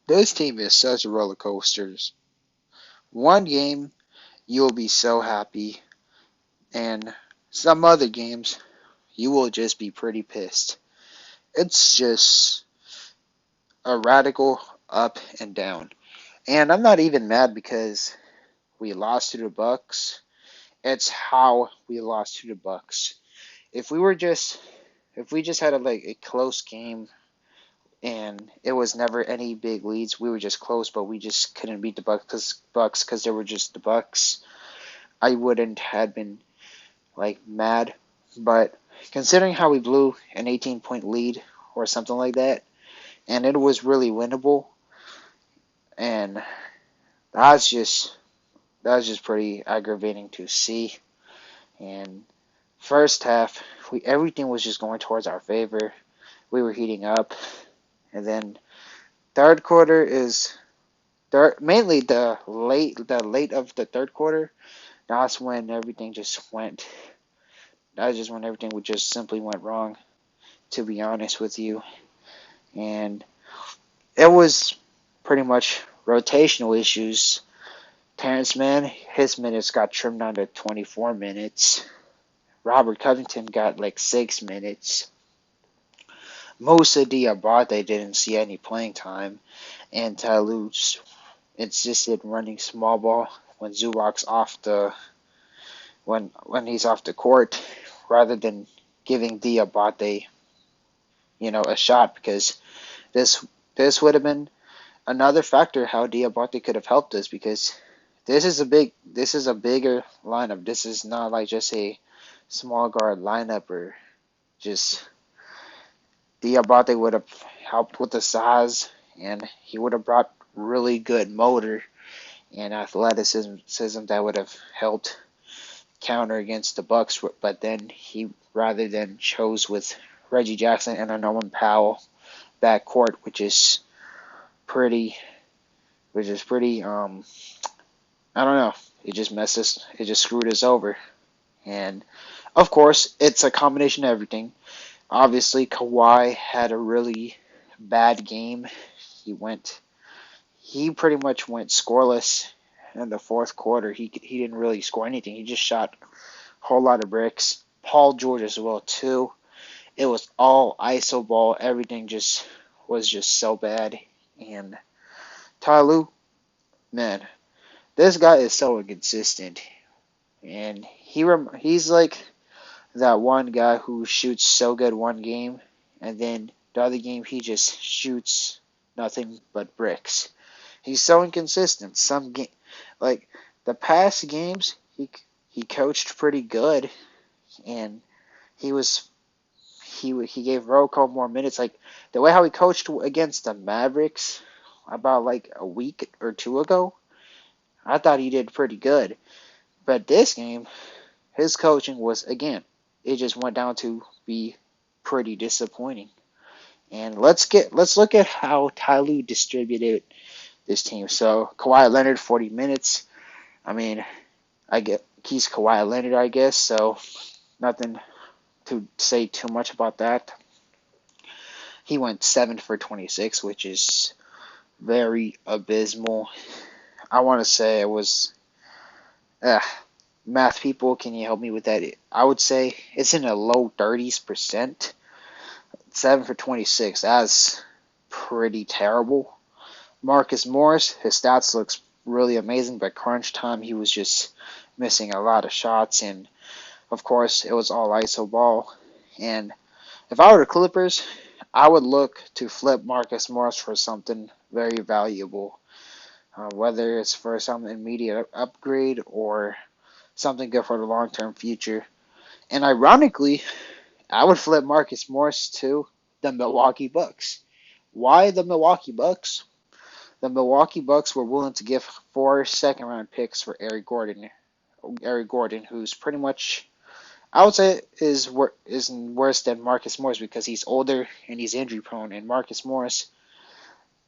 This team is such roller coasters. One game you'll be so happy, and some other games you will just be pretty pissed. It's just a radical up and down. And I'm not even mad because we lost to the Bucks. It's how we lost to the Bucks. If we were just if we just had a close game and it was never any big leads, we were just close, but we just couldn't beat the Bucks because they were just the Bucks. I wouldn't have been like mad, but considering how we blew an 18-point lead or something like that, and it was really winnable, and that's just that's just pretty aggravating to see. And first half, we everything was just going towards our favor. We were heating up, and then third quarter is mainly the late of the third quarter. That's when everything just went. That's just when everything would just simply went wrong. To be honest with you, and it was pretty much rotational issues. Terrence Mann, his minutes got trimmed down to 24 minutes. Robert Covington got like 6 minutes. Moussa Diabate didn't see any playing time, and Tyloo insisted running small ball when Zubac's off the when he's off the court, rather than giving Diabate a shot, because this this would have been another factor how Diabate could have helped us, because this is a bigger lineup. This is not like just a small guard lineup, or just Diabate would have helped with the size, and he would have brought really good motor and athleticism that would have helped counter against the Bucks. But then he rather than chose with Reggie Jackson and a Norman Powell backcourt, pretty, which is pretty I don't know. It just screwed us over. And of course, it's a combination of everything. Obviously, Kawhi had a really bad game. He went he pretty much went scoreless in the fourth quarter. He didn't really score anything. He just shot a whole lot of bricks. Paul George as well too. It was all iso ball. Everything just was just so bad. And Ty Lue, man, this guy is so inconsistent. And he's like that one guy who shoots so good one game, and then the other game he just shoots nothing but bricks. He's so inconsistent. Like the past games, he coached pretty good, and he was he gave Rocco more minutes. Like the way how he coached against the Mavericks about like a week or two ago, I thought he did pretty good. But this game, his coaching was again, it just went down to be pretty disappointing. And let's look at how Ty Lue distributed this team. So Kawhi Leonard 40 minutes. I mean, I get he's Kawhi Leonard, I guess. So nothing to say too much about that. He went 7 for 26, which is very abysmal. I want to say it was. Uh, Math people, can you help me with that? I would say it's in the low 30s%. 7 for 26. That's pretty terrible. Marcus Morris, his stats looks really amazing, but crunch time he was just missing a lot of shots, and of course it was all iso ball. And if I were the Clippers, I would look to flip Marcus Morris for something very valuable, whether it's for some immediate upgrade or something good for the long-term future. And ironically, I would flip Marcus Morris to the Milwaukee Bucks. Why the Milwaukee Bucks? The Milwaukee Bucks were willing to give 4 second-round picks for Eric Gordon. Eric Gordon, who's pretty much, I would say, is worse than Marcus Morris because he's older and he's injury prone. And Marcus Morris,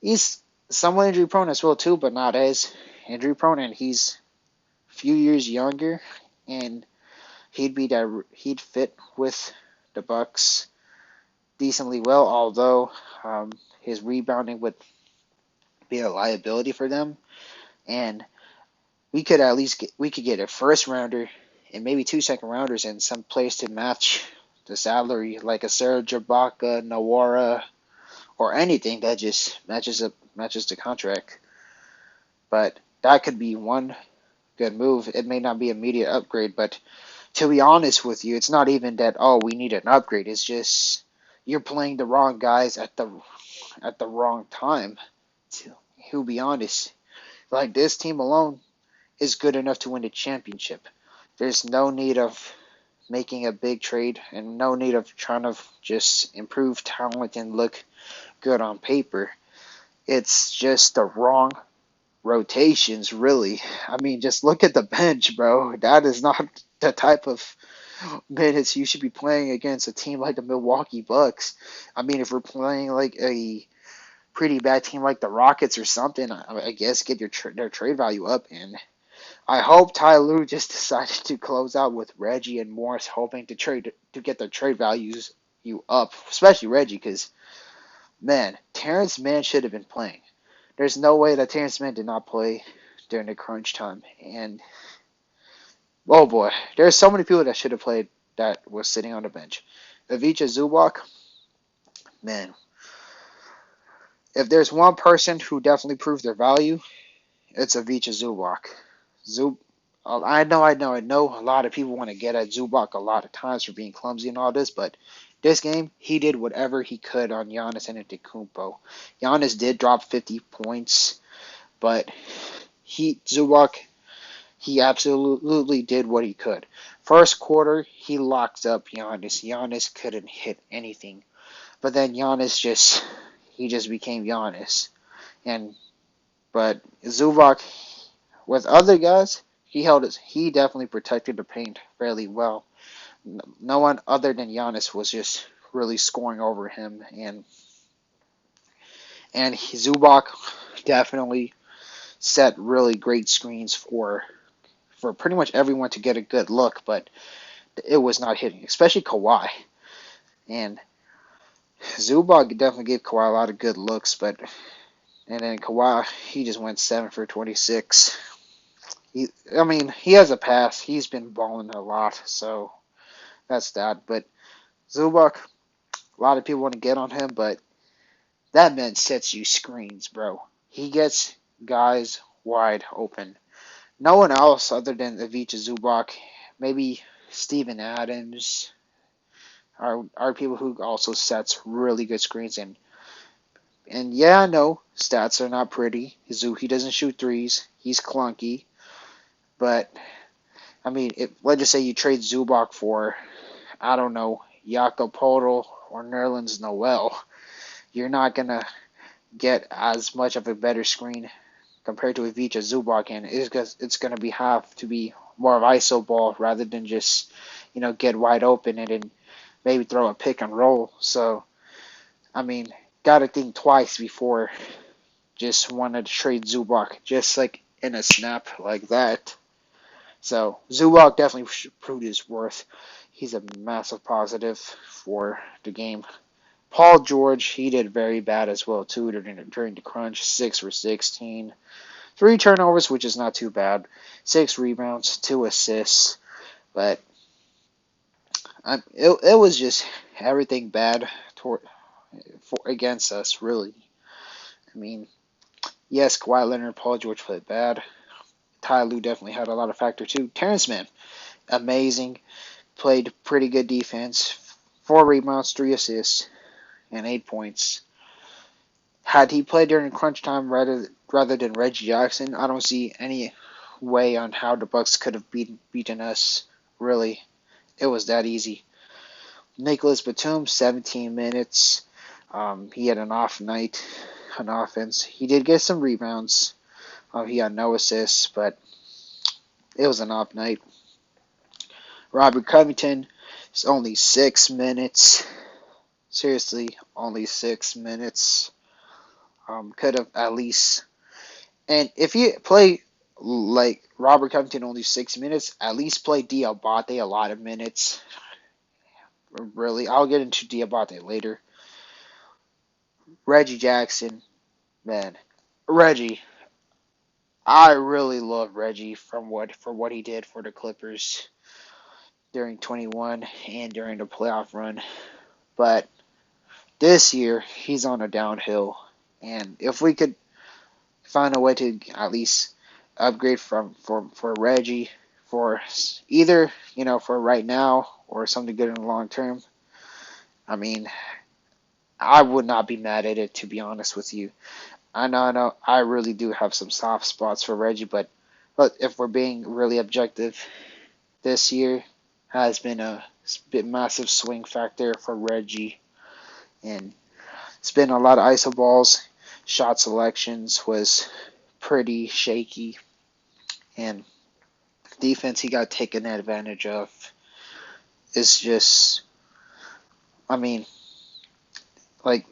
he's somewhat injury prone as well too, but not as injury prone. And he's a few years younger, and he'd fit with the Bucks decently well. Although his rebounding would be a liability for them, and we could at least get a first rounder and maybe 2 second rounders and some players to match the salary, like a Serge Ibaka, Nawara, or anything that just matches the contract. But that could be one good move. It may not be an immediate upgrade, but to be honest with you, it's not even that, oh, we need an upgrade. It's just you're playing the wrong guys at the wrong time. To be honest, like this team alone is good enough to win the championship. There's no need of making a big trade and no need of trying to just improve talent and look good on paper. It's just the wrong rotations, really. I mean, just look at the bench, bro. That is not the type of minutes you should be playing against a team like the Milwaukee Bucks. I mean, if we're playing like a pretty bad team like the Rockets or something, I guess get their trade value up. And I hope Ty Lue just decided to close out with Reggie and Morris, hoping to get their trade values you up, especially Reggie, because man, Terrence Mann should have been playing. There's no way that Terrence Mann did not play during the crunch time. And oh boy, there's so many people that should have played that was sitting on the bench. Ivica Zubac, man, if there's one person who definitely proved their value, it's Ivica Zubac. Zub, I know. A lot of people want to get at Zubac a lot of times for being clumsy and all this, but this game he did whatever he could on Giannis Antetokounmpo. Giannis did drop 50 points, but Zubac, he absolutely did what he could. First quarter, he locked up Giannis. Giannis couldn't hit anything, but then he just became Giannis. But Zubac, with other guys, he definitely protected the paint fairly well. No one other than Giannis was just really scoring over him, and Zubac definitely set really great screens for pretty much everyone to get a good look, but it was not hitting, especially Kawhi. And Zubac definitely gave Kawhi a lot of good looks, and then Kawhi, he just went 7 for 26. He has a pass. He's been balling a lot, so that's that. But Zubac, a lot of people want to get on him, but that man sets you screens, bro. He gets guys wide open. No one else other than Ivica Zubac, maybe Steven Adams, are people who also sets really good screens. And yeah, I know stats are not pretty. He doesn't shoot threes. He's clunky. But I mean, let's just say you trade Zubac for, I don't know, Jakob Poeltl or Nerlens Noel. You're not gonna get as much of a better screen compared to Ivica Zubac, and it's gonna have to be more of ISO ball rather than just get wide open and then maybe throw a pick and roll. So I mean, gotta think twice before just wanted to trade Zubac just like in a snap like that. So Zubac definitely proved his worth. He's a massive positive for the game. Paul George, he did very bad as well too during the crunch. 6 for 16, 3 turnovers, which is not too bad. 6 rebounds, 2 assists, but it was just everything bad against us, really. I mean, yes, Kawhi Leonard, Paul George played bad. Ty Lue definitely had a lot of factor too. Terrence Mann, amazing, played pretty good defense. 4 rebounds, 3 assists, and 8 points. Had he played during crunch time rather than Reggie Jackson, I don't see any way on how the Bucks could have beaten us. Really, it was that easy. Nicholas Batum, 17 minutes. He had an off night on offense. He did get some rebounds. He had no assists, but it was an off night. Robert Covington is only 6 minutes. Seriously, only 6 minutes. Could have at least. And if you play like Robert Covington only 6 minutes, at least play Diabate a lot of minutes. Really, I'll get into Diabate later. Reggie Jackson, man, Reggie. I really love Reggie for what he did for the Clippers during 21 and during the playoff run. But this year he's on a downhill, and if we could find a way to at least upgrade for Reggie for either for right now or something good in the long term, I mean I would not be mad at it, to be honest with you. I know, I really do have some soft spots for Reggie, but if we're being really objective, this year has been a bit massive swing factor for Reggie, and it's been a lot of iso balls. Shot selections was pretty shaky, and defense he got taken advantage of is just, I mean, like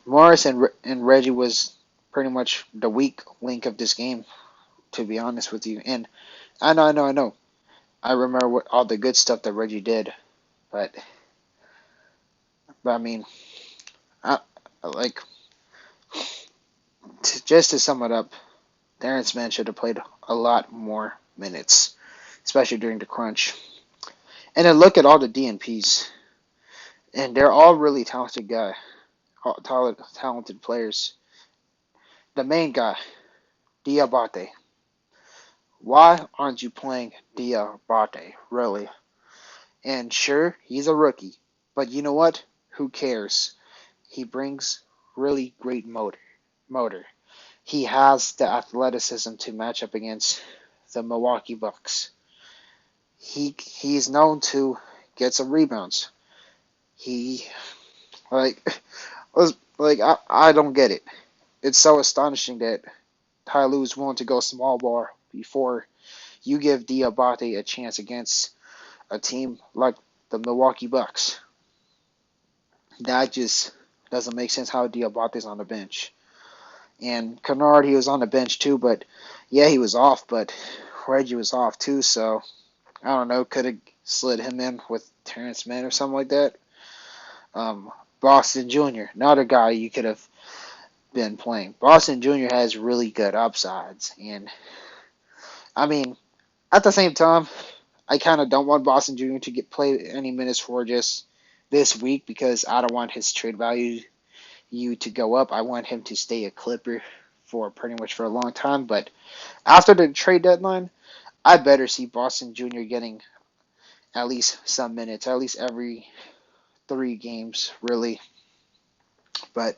Morris and Reggie was pretty much the weak link of this game, to be honest with you. And I know. I remember all the good stuff that Reggie did, but I mean, I, like just to sum it up, Terrence Mann should have played a lot more minutes, especially during the crunch. And then look at all the DNPs, and they're all really talented talented players. The main guy, Diabate. Why aren't you playing Diabate, really? And sure, he's a rookie, but you know what? Who cares? He brings really great motor. He has the athleticism to match up against the Milwaukee Bucks. He's known to get some rebounds. He like I don't get it. It's so astonishing that Ty Lue is willing to go small ball before you give Diabate a chance against a team like the Milwaukee Bucks. That just doesn't make sense how Diabate's on the bench. And Kennard, he was on the bench too, but yeah, he was off, but Reggie was off too, so I don't know, could have slid him in with Terrence Mann or something like that. Boston Jr., another guy you could have been playing. Boston Jr. has really good upsides, and I mean, at the same time, I kind of don't want Boston Jr. to get play any minutes for just this week because I don't want his trade value to go up. I want him to stay a Clipper for pretty much for a long time. But after the trade deadline, I better see Boston Jr. getting at least some minutes, at least every 3 games, really. But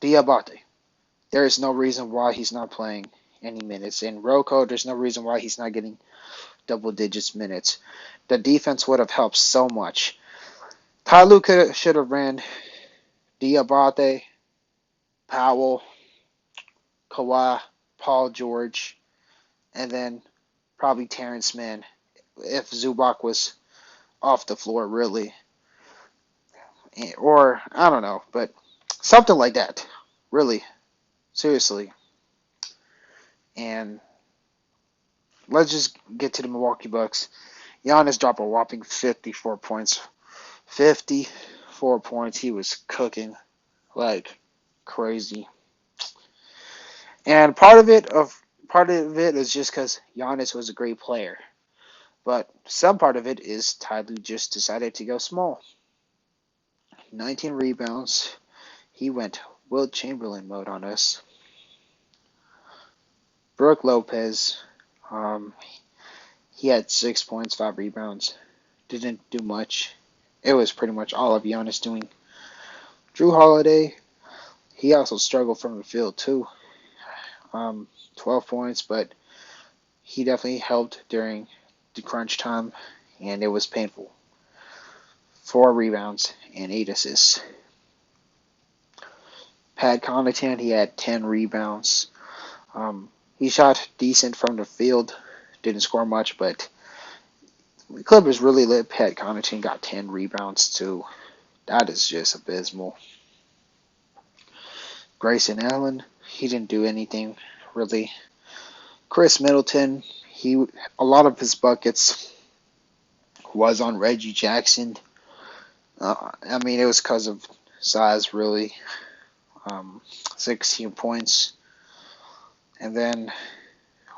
Diabate, there is no reason why he's not playing any minutes. And Rocco, there's no reason why he's not getting double digits minutes. The defense would have helped so much. Ty Lue should have ran Diabate, Powell, Kawhi, Paul George, and then probably Terrence Mann if Zubac was off the floor, really. Or, I don't know, but something like that. Really. Seriously. And let's just get to the Milwaukee Bucks. Giannis dropped a whopping 54 points. 54 points. He was cooking like crazy. And part of it is just because Giannis was a great player. But some part of it is Ty Lue just decided to go small. 19 rebounds. He went Wilt Chamberlain mode on us. Brook Lopez, he had 6 points, 5 rebounds. Didn't do much. It was pretty much all of Giannis doing. Jrue Holiday, he also struggled from the field too. 12 points, but he definitely helped during the crunch time, and it was painful. 4 rebounds and 8 assists. Pat Connaughton, he had 10 rebounds. He shot decent from the field, didn't score much, but the Clippers really let Pat Connaughton got 10 rebounds too. That is just abysmal. Grayson Allen, he didn't do anything really. Chris Middleton, a lot of his buckets was on Reggie Jackson. I mean, it was because of size, really. 16 points. And then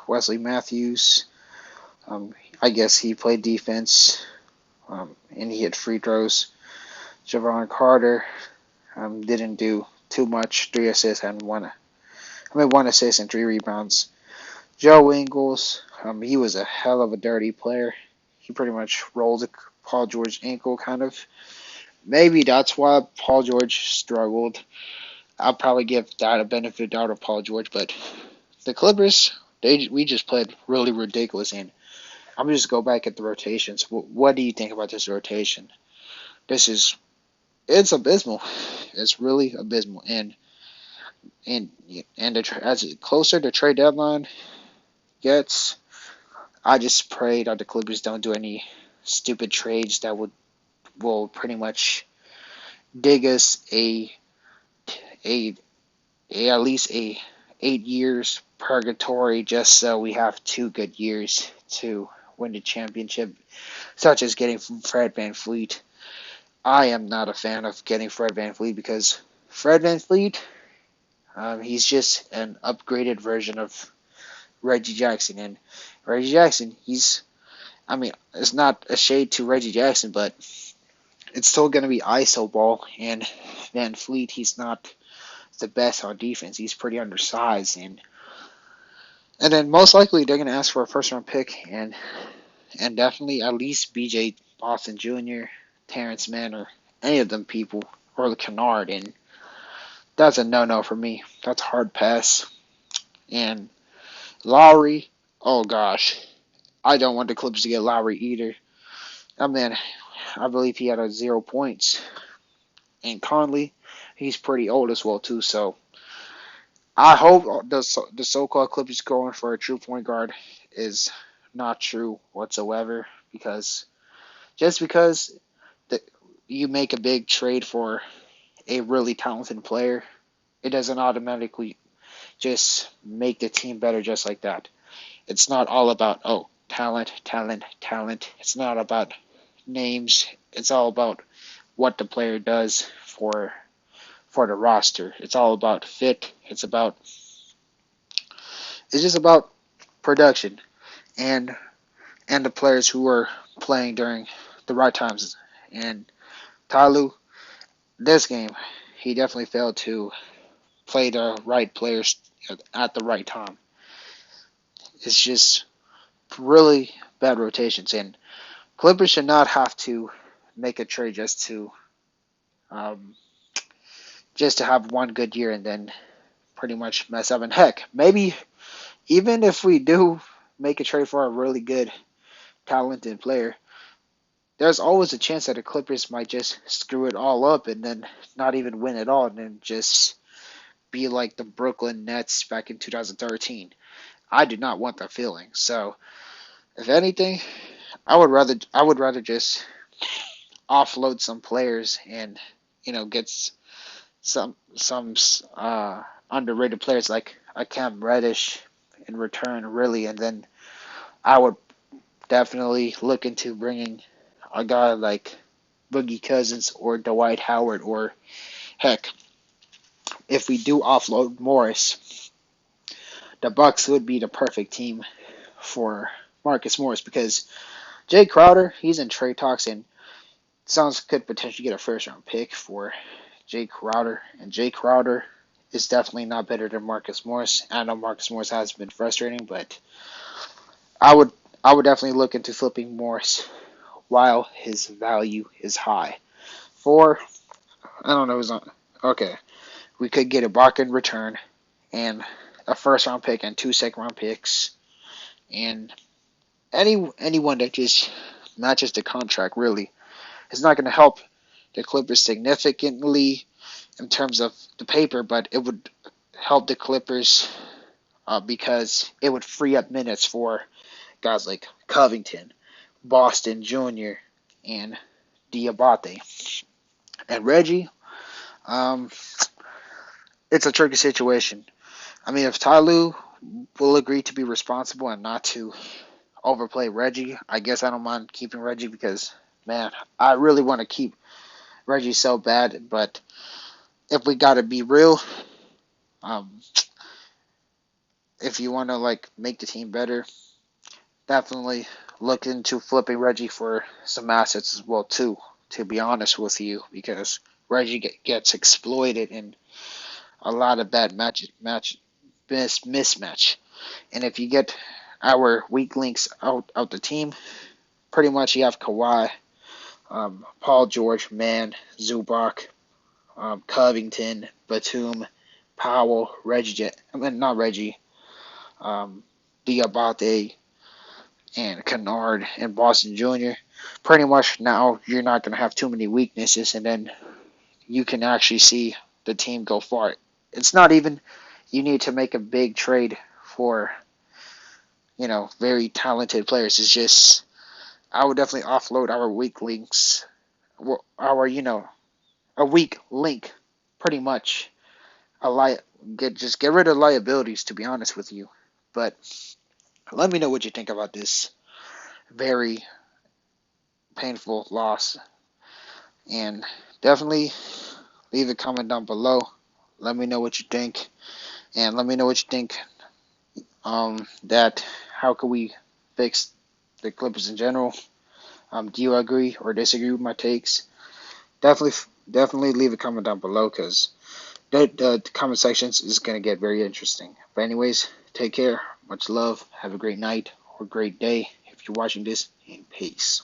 Wesley Matthews, I guess he played defense, and he hit free throws. Javon Carter didn't do too much, 3 assists and one assist and 3 rebounds. Joe Ingles, he was a hell of a dirty player. He pretty much rolled Paul George ankle, kind of. Maybe that's why Paul George struggled. I'll probably give that a benefit out of Paul George, but the Clippers, we just played really ridiculous. And I'm just go back at the rotations. What do you think about this rotation? It's abysmal. It's really abysmal. And as closer the trade deadline gets, I just pray that the Clippers don't do any stupid trades that will pretty much dig us a at least a 8 years purgatory just so we have 2 good years to win the championship, such as getting Fred VanVleet. I am not a fan of getting Fred VanVleet because Fred VanVleet, he's just an upgraded version of Reggie Jackson. And Reggie Jackson, it's not a shade to Reggie Jackson, but it's still going to be ISO ball. And VanVleet, he's not the best on defense. He's pretty undersized. And then most likely they're going to ask for a first round pick and definitely at least BJ Boston Jr., Terrence Mann, or any of them people, or the Kennard. And that's a no-no for me. That's a hard pass. And Lowry, oh gosh, I don't want the Clippers to get Lowry either. Man, I believe he had 0 points. And Conley, he's pretty old as well too. So I hope the so-called Clippers going for a true point guard is not true whatsoever. Because just because you make a big trade for a really talented player, it doesn't automatically just make the team better just like that. It's not all about, talent, talent, talent. It's not about names. It's all about what the player does for the roster. It's all about fit. It's just about production and the players who are playing during the right times. And Ty Lue, this game, he definitely failed to play the right players at the right time. It's just really bad rotations, and Clippers should not have to make a trade um, just to have one good year and then pretty much mess up. And heck, maybe even if we do make a trade for a really good, talented player, there's always a chance that the Clippers might just screw it all up and then not even win at all, and then just be like the Brooklyn Nets back in 2013. I do not want that feeling. So, if anything, I would rather just offload some players and get some underrated players like a Cam Reddish in return, really, and then I would definitely look into bringing a guy like Boogie Cousins or Dwight Howard, or heck, if we do offload Morris, the Bucks would be the perfect team for Marcus Morris because Jay Crowder, he's in trade talks, and Suns could potentially get a first round pick for Jay Crowder, and Jay Crowder is definitely not better than Marcus Morris. I know Marcus Morris has been frustrating, but I would definitely look into flipping Morris while his value is high. I don't know, okay. We could get a bargain return and a first round pick and 2 second-round picks, and anyone that just matches the contract really. It's not going to help the Clippers significantly in terms of the paper, but it would help the Clippers because it would free up minutes for guys like Covington, Boston Jr., and Diabate. And Reggie, um, it's a tricky situation. If Ty Lue will agree to be responsible and not to overplay Reggie, I guess I don't mind keeping Reggie because, man, I really want to keep Reggie so bad. But if we got to be real, um, if you want to like make the team better, definitely look into flipping Reggie for some assets as well too. To be honest with you, because Reggie gets exploited in a lot of bad mismatch. And if you get our weak links out the team, pretty much you have Kawhi, Paul George, Mann, Zubac, Covington, Batum, Powell, Reggie. I mean not Reggie. Diabate and Kennard and Boston Jr. Pretty much now you're not going to have too many weaknesses, and then you can actually see the team go far. It's not even you need to make a big trade for very talented players. It's just I would definitely offload our weak links, our a weak link, pretty much get rid of liabilities. To be honest with you, but let me know what you think about this very painful loss, and definitely leave a comment down below. Let me know what you think, and let me know what you think. That how can we fix the Clippers in general? Do you agree or disagree with my takes? Definitely leave a comment down below because the comment sections is gonna get very interesting. But anyways, take care. Much love. Have a great night or great day if you're watching this. And peace.